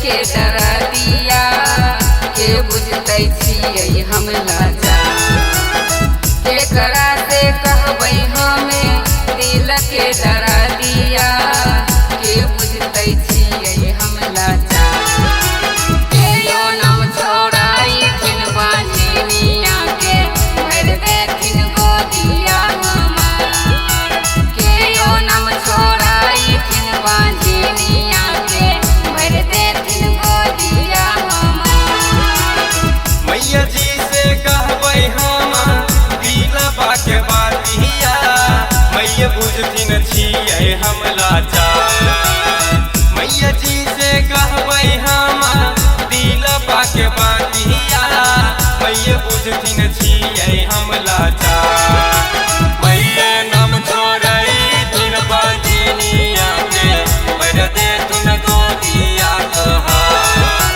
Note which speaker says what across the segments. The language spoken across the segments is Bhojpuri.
Speaker 1: के दरदिया के बुझते छियै हम लाचार। केकरा से कहबै हमें दिल के दरदिया के बुझते छियै हम लाचार। केयो नाम छोड़ाई थिन बांझिनिया के भर देथिन गोदिया हमार। केयो नाम छोड़ाई थिन बांझिनिया के भर देथिन गोदिया हमार।
Speaker 2: मैया जी से कहबै हम दिलबा के बातिया मैया बुझथिन छियै हम लाचार। मैया जी से कहबै हम दिलबा के बातिया मैया बुझथिन छियै हम लाचार। मैया नाम छोड़ै थिन बांझिनिया के भर देथिन गोदिया तोहार।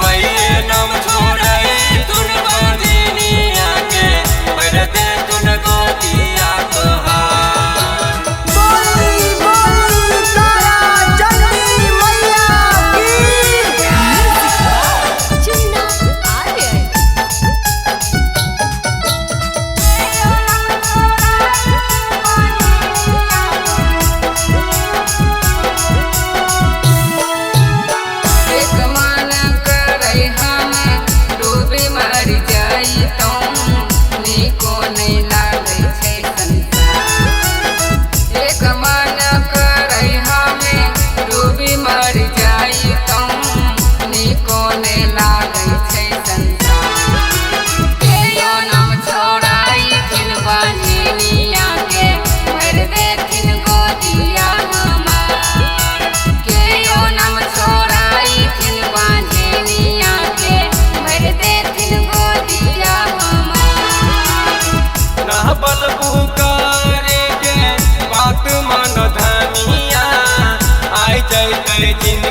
Speaker 2: मैया नाम छोड़ै थिन बांझिनिया के भर देथिन गोदिया तोहार।
Speaker 3: बोली बोली तारा चंडी मैया की।
Speaker 1: चुन्ना आर्यन। एक मान करै हम डूबी मर जाइतौ नीको नहीं लागै छै संसार। एक मान करै हम डूबी मर जाइतौ नीको नहीं लागै छै संसार। केयो नाम छोड़ाई थिन बांझिनिया के भर देथिन गोदिया हमार। केयो नाम छोड़ाई थिन बांझिनिया के भर देथिन गोदिया हमार।
Speaker 2: नहबल पुकारे के बात मन धनिया आई जैतै जिंदगी